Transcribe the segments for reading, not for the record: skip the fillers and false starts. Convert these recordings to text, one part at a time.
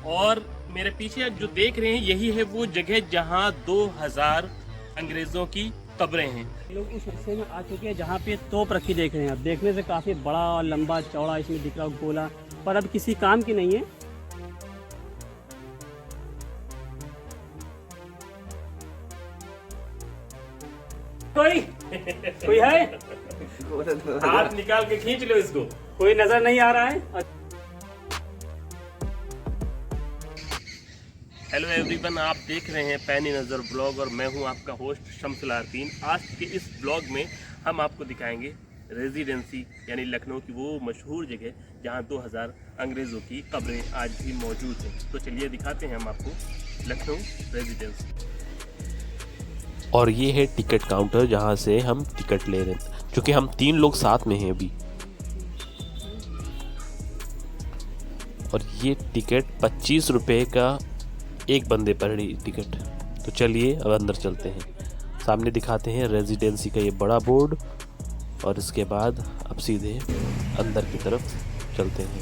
और मेरे पीछे जो देख रहे हैं यही है वो जगह जहां 2000 अंग्रेजों की कब्रें हैं। लोग उस हिस्से में आ चुके हैं जहाँ पे तोप रखी देख रहे हैं आप। देखने से काफ़ी बड़ा और लंबा चौड़ा इसमें दिख रहा गोला, पर अब किसी काम की नहीं है। कोई है? हाथ निकाल के खींच लो इसको। कोई नजर नहीं आ रहा है। हेलो एवरीवन, आप देख रहे हैं पैनी नज़र ब्लॉग और मैं हूं आपका होस्ट शम्सुल आरतीन। आज के इस ब्लॉग में हम आपको दिखाएंगे रेजिडेंसी यानी लखनऊ की वो मशहूर जगह जहां 2000 अंग्रेज़ों की कब्रें आज भी मौजूद हैं। तो चलिए दिखाते हैं हम आपको लखनऊ रेजिडेंसी। और ये है टिकट काउंटर जहाँ से हम टिकट ले रहे हैं, क्योंकि हम 3 लोग साथ में हैं अभी। और ये टिकट 25 रुपये का एक बंदे पर टिकट। तो चलिए अब अंदर चलते हैं। सामने दिखाते हैं रेजिडेंसी का ये बड़ा बोर्ड और इसके बाद अब सीधे अंदर की तरफ चलते हैं।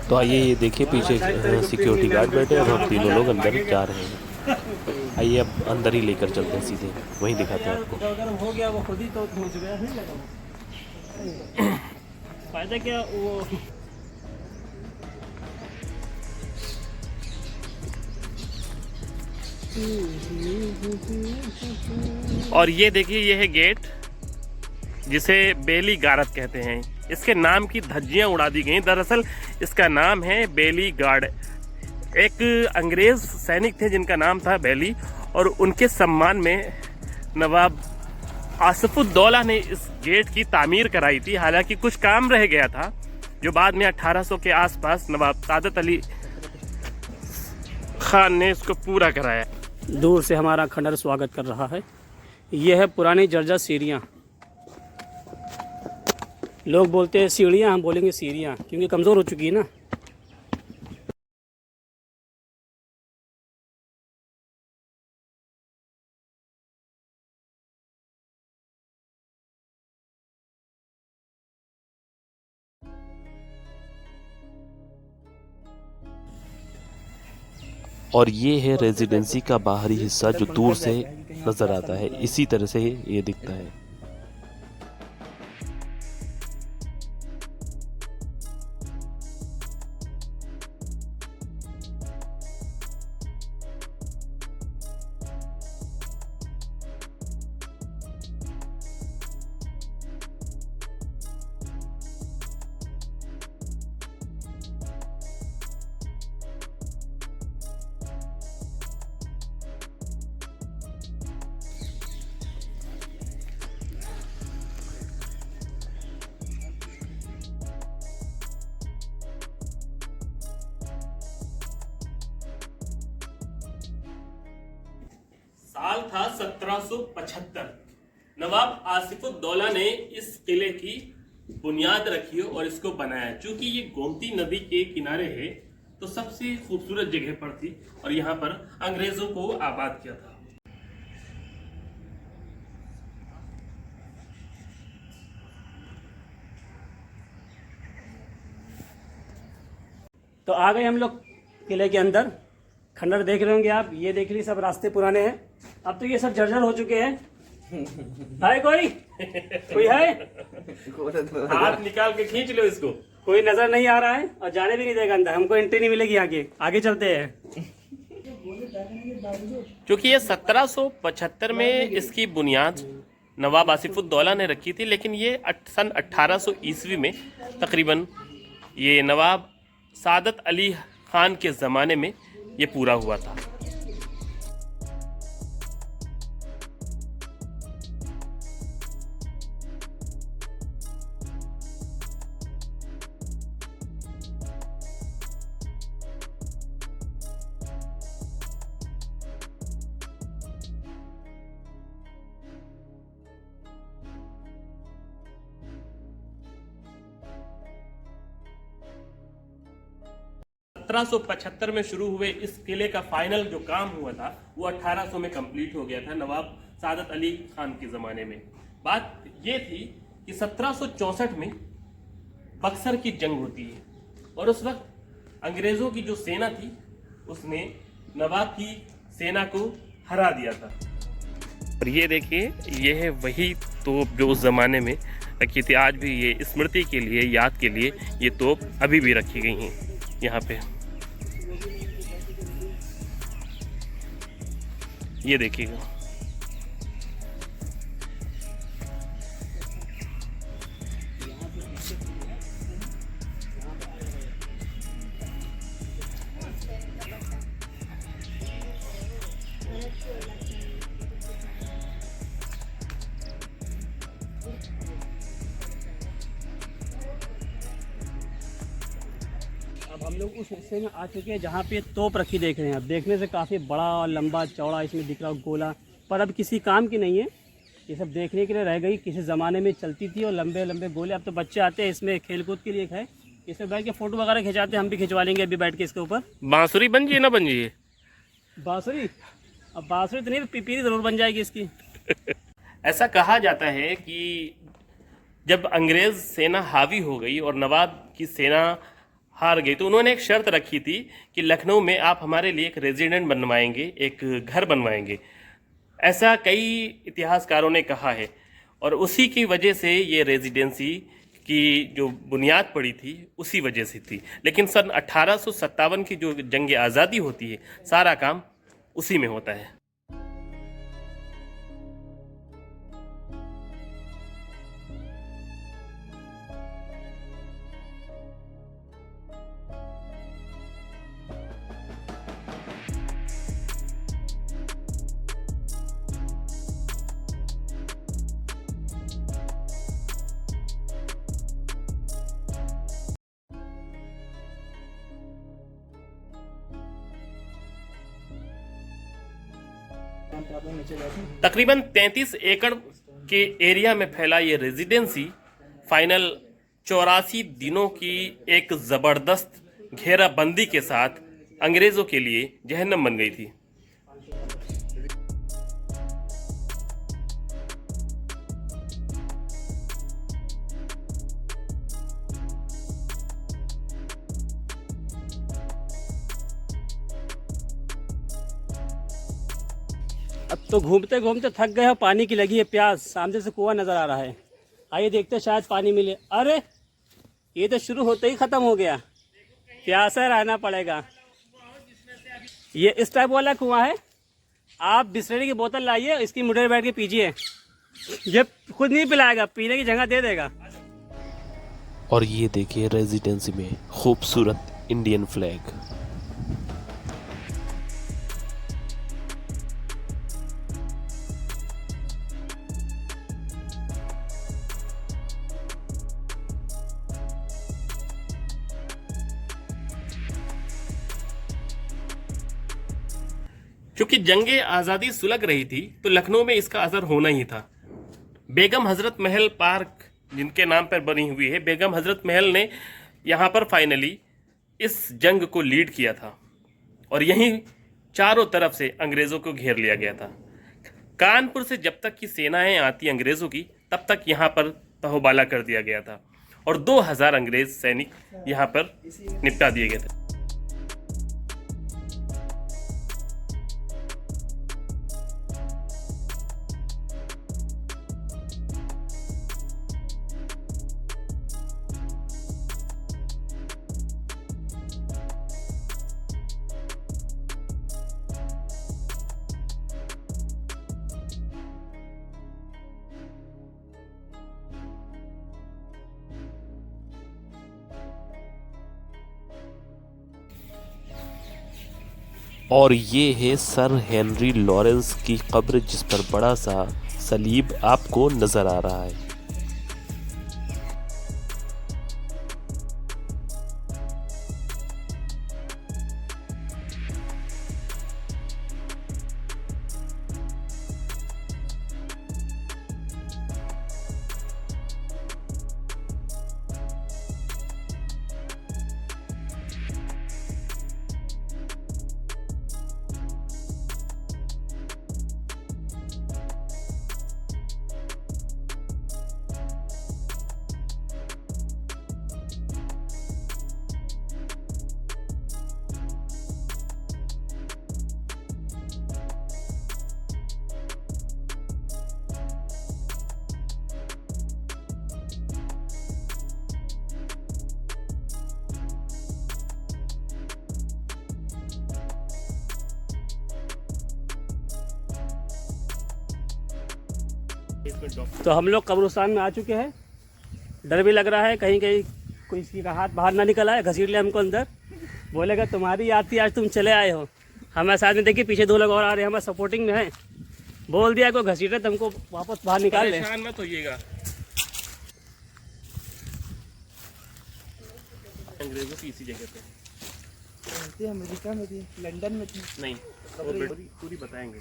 तो आइए, ये देखिए पीछे सिक्योरिटी गार्ड बैठे हैं और हम तीनों लोग अंदर जा रहे हैं। आइए अब अंदर ही लेकर चलते हैं, सीधे वहीं दिखाते हैं आपको। अगर हो गया वो खुद ही तो पहुंच गया है। फायदा क्या वो। और ये देखिए, ये है गेट जिसे बेली गारद कहते हैं। इसके नाम की धज्जियां उड़ा दी गई। दरअसल इसका नाम है बेली गार्ड। एक अंग्रेज सैनिक थे जिनका नाम था बेली, और उनके सम्मान में नवाब आसिफुद्दौला ने इस गेट की तामीर कराई थी। हालांकि कुछ काम रह गया था जो बाद में 1800 के आसपास नवाब सादत अली खान ने इसको पूरा कराया। दूर से हमारा खंडर स्वागत कर रहा है। यह है पुरानी जर्जर सीढ़ियाँ। लोग बोलते हैं सीढ़ियाँ, हम बोलेंगे सीढ़ियाँ, क्योंकि कमज़ोर हो चुकी है ना। और ये है रेजिडेंसी का बाहरी हिस्सा जो दूर से नज़र आता है। इसी तरह से ये दिखता है। साल था 1775। नवाब आसिफुद्दौला ने इस किले की बुनियाद रखी और इसको बनाया। चूंकि ये गोमती नदी के किनारे है तो सबसे खूबसूरत जगह पर थी और यहाँ पर अंग्रेजों को आबाद किया था। तो आ गए हम लोग किले के अंदर। खंडर देख रहे होंगे आप, ये देख ली, सब रास्ते पुराने हैं। अब तो ये सब जर्जर हो चुके हैं। है कोई है? हाथ निकाल के खींच लो इसको। कोई नजर नहीं आ रहा है और जाने भी नहीं देगा अंदर। हमको एंट्री नहीं मिलेगी। आगे चलते हैं। क्योंकि ये 1775 में इसकी बुनियाद नवाब आसिफुद्दौला ने रखी थी, लेकिन ये सन 1800 ईस्वी में तकरीबन ये नवाब सादत अली खान के ज़माने में ये पूरा हुआ था। 1775 में शुरू हुए इस किले का फाइनल जो काम हुआ था वो 1800 में कंप्लीट हो गया था, नवाब सादत अली खान के ज़माने में। बात ये थी कि 1764 में बक्सर की जंग होती है और उस वक्त अंग्रेजों की जो सेना थी उसने नवाब की सेना को हरा दिया था। और ये देखिए, ये है वही तोप जो उस ज़माने में रखी थी। आज भी ये स्मृति के लिए, याद के लिए ये तोप अभी भी रखी गई हैं यहाँ पे। ये देखिएगा। अब हम लोग उस हिस्से में आ चुके हैं जहाँ पे तोप रखी देख रहे हैं। अब देखने से काफ़ी बड़ा और लंबा चौड़ा इसमें दिख रहा गोला, पर अब किसी काम की नहीं है। ये सब देखने के लिए रह गई, किसी ज़माने में चलती थी और लंबे लंबे गोले। अब तो बच्चे आते हैं इसमें खेल कूद के लिए है, इसमें बैठ के फ़ोटो वगैरह खिंचाते हैं। हम भी खिंचवा लेंगे अभी बैठ के इसके ऊपर। बांसुरी बन जाइए ना बन जाइए। बांसुरी, अब बांसुरी तो नहीं, पिपीरी ज़रूर बन जाएगी इसकी। ऐसा कहा जाता है कि जब अंग्रेज सेना हावी हो गई और नवाब की सेना हार गई तो उन्होंने एक शर्त रखी थी कि लखनऊ में आप हमारे लिए एक रेजिडेंट बनवाएंगे, एक घर बनवाएंगे। ऐसा कई इतिहासकारों ने कहा है और उसी की वजह से ये रेजिडेंसी की जो बुनियाद पड़ी थी उसी वजह से थी। लेकिन सन 1857 की जो जंग आज़ादी होती है, सारा काम उसी में होता है। तकरीबन 33 एकड़ के एरिया में फैला ये रेजिडेंसी फाइनल 84 दिनों की एक ज़बरदस्त घेराबंदी के साथ अंग्रेज़ों के लिए जहन्नम बन गई थी। अब तो घूमते घूमते थक गए हो, पानी की लगी है प्यास। सामने से कुआं नज़र आ रहा है, आइए देखते हैं शायद पानी मिले। अरे ये तो शुरू होते ही ख़त्म हो गया, प्यासा रहना पड़ेगा। ये इस टाइप वाला कुआं है। आप बिस्लरी की बोतल लाइए, इसकी मुठे बैठ के पीजिए, ये खुद नहीं पिलाएगा, पीने की जगह दे देगा। और ये देखिए रेजिडेंसी में खूबसूरत इंडियन फ्लैग। क्योंकि जंगे आज़ादी सुलग रही थी तो लखनऊ में इसका असर होना ही था। बेगम हजरत महल पार्क जिनके नाम पर बनी हुई है, बेगम हजरत महल ने यहाँ पर फाइनली इस जंग को लीड किया था और यहीं चारों तरफ से अंग्रेज़ों को घेर लिया गया था। कानपुर से जब तक की सेनाएं आती अंग्रेज़ों की, तब तक यहाँ पर तहोबाला कर दिया गया था और 2000 अंग्रेज सैनिक यहाँ पर निपटा दिए गए थे। और ये है सर हेनरी लॉरेंस की कब्र, जिस पर बड़ा सा सलीब आपको नज़र आ रहा है। तो हम लोग कब्रिस्तान में आ चुके हैं। डर भी लग रहा है कहीं कहीं कोई किसी का हाथ बाहर ना निकल आए, घसीट ले हमको अंदर। बोलेगा तुम्हारी याद थी, आज तुम चले आए हो। हमारे साथ में देखिए पीछे 2 लोग और आ रहे हैं, हमारे सपोर्टिंग में है। बोल दिया को घसीटे तुमको वापस बाहर निकाल ले। परेशान मत होइएगा। अंग्रेजों की इसी जगह पे अमेरिका में थी, लंदन में थी। नहीं, पूरी बताएंगे।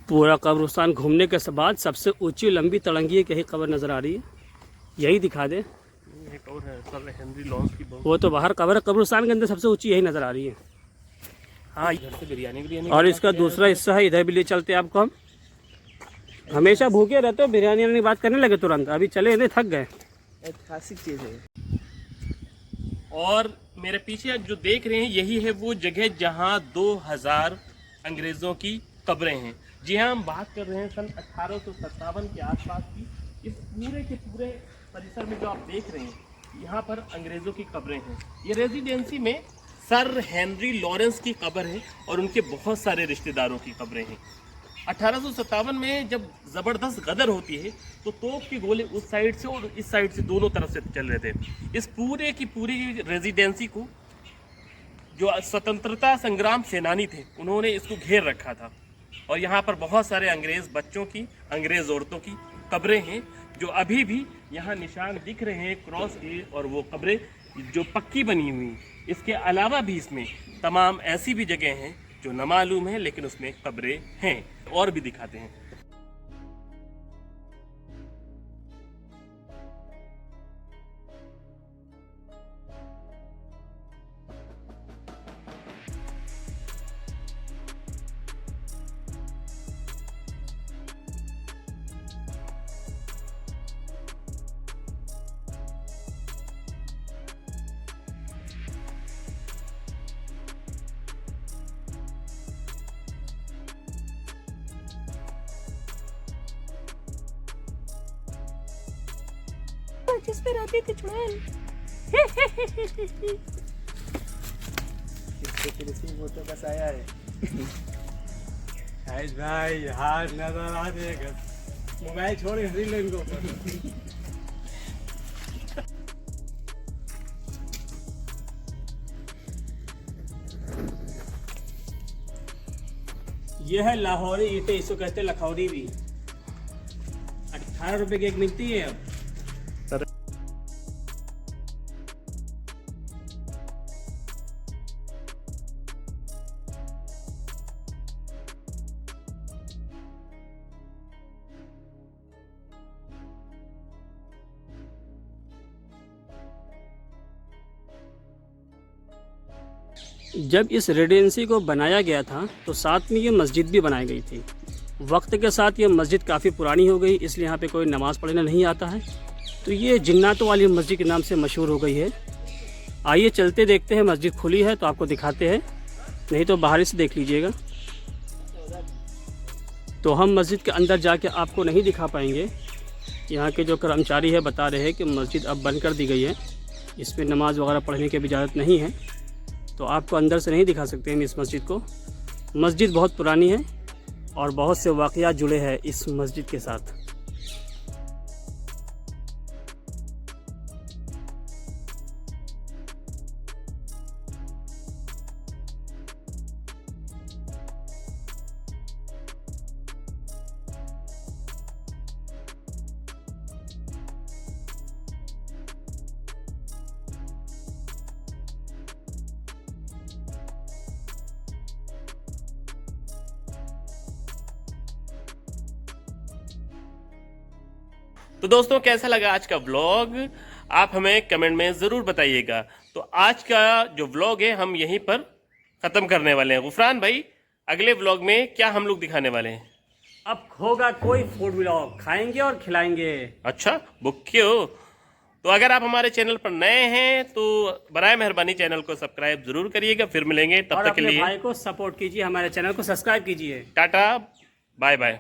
पूरा कब्रिस्तान घूमने के बाद सबसे ऊंची लंबी तड़ंगी एक यही कब्र नज़र आ रही है, यही दिखा दे। एक और है सर हेनरी लॉन्स की बहुत। वो तो बाहर कब्रिस्तान के अंदर सबसे ऊंची यही नज़र आ रही है। हाँ, इधर से बिरयानी और इसका दूसरा हिस्सा है, इधर भी ले चलते हैं आपको हम। हमेशा भूखे रहते हो, बिरयानी की बात करने लगे तुरंत। अभी चले नहीं, थक गए। ऐतिहासिक चीज़ है। और मेरे पीछे जो देख रहे हैं यही है वो जगह जहां 2000 अंग्रेज़ों की कब्रें हैं। जी हाँ, हम बात कर रहे हैं सन 1857 के आसपास की। इस पूरे के पूरे परिसर में जो आप देख रहे हैं यहाँ पर अंग्रेज़ों की कब्रें हैं। ये रेजिडेंसी में सर हेनरी लॉरेंस की कब्र है और उनके बहुत सारे रिश्तेदारों की कब्रें हैं। 1857 में जब ज़बरदस्त गदर होती है तो तोप के गोले उस साइड से और इस साइड से दोनों तरफ से चल रहे थे। इस पूरे की पूरी रेजिडेंसी को जो स्वतंत्रता संग्राम सेनानी थे उन्होंने इसको घेर रखा था। और यहाँ पर बहुत सारे अंग्रेज़ बच्चों की, अंग्रेज़ औरतों की कब्रें हैं जो अभी भी यहाँ निशान दिख रहे हैं क्रॉस के, और वो कब्रें जो पक्की बनी हुई। इसके अलावा भी इसमें तमाम ऐसी भी जगह हैं जो न मालूम है लेकिन उसमें कब्रें हैं, और भी दिखाते हैं। जिस पे रहती थी चुड़ैल। फोटो बस आया है। भाई हाथ नजर आ देगा, मोबाइल छोड़ के रील इनको। यह है लाहौरी ईंटें, इसको कहते हैं लखौरी भी। 18 रुपए की एक मिलती है अब। जब इस रेजिडेंसी को बनाया गया था तो साथ में ये मस्जिद भी बनाई गई थी। वक्त के साथ ये मस्जिद काफ़ी पुरानी हो गई, इसलिए यहाँ पे कोई नमाज़ पढ़ने नहीं आता है, तो ये जिन्नातों वाली मस्जिद के नाम से मशहूर हो गई है। आइए चलते देखते हैं, मस्जिद खुली है तो आपको दिखाते हैं, नहीं तो बाहर से देख लीजिएगा। तो हम मस्जिद के अंदर जाके आपको नहीं दिखा पाएंगे। यहाँ के जो कर्मचारी है बता रहे हैं कि मस्जिद अब बंद कर दी गई है, इसमें नमाज़ वगैरह पढ़ने की भी इजाज़त नहीं है, तो आपको अंदर से नहीं दिखा सकते हम इस मस्जिद को। मस्जिद बहुत पुरानी है और बहुत से वाक़यात जुड़े हैं इस मस्जिद के साथ। तो दोस्तों कैसा लगा आज का व्लॉग, आप हमें कमेंट में ज़रूर बताइएगा। तो आज का जो व्लॉग है हम यहीं पर ख़त्म करने वाले हैं। गुफरान भाई, अगले व्लॉग में क्या हम लोग दिखाने वाले हैं? अब होगा कोई फूड व्लॉग, खाएंगे और खिलाएंगे। अच्छा, भूखे हो? तो अगर आप हमारे चैनल पर नए हैं तो बराए मेहरबानी चैनल को सब्सक्राइब जरूर करिएगा। फिर मिलेंगे, तब और तक के अपने लिए भाई को सपोर्ट कीजिए, हमारे चैनल को सब्सक्राइब कीजिए। टाटा, बाय बाय।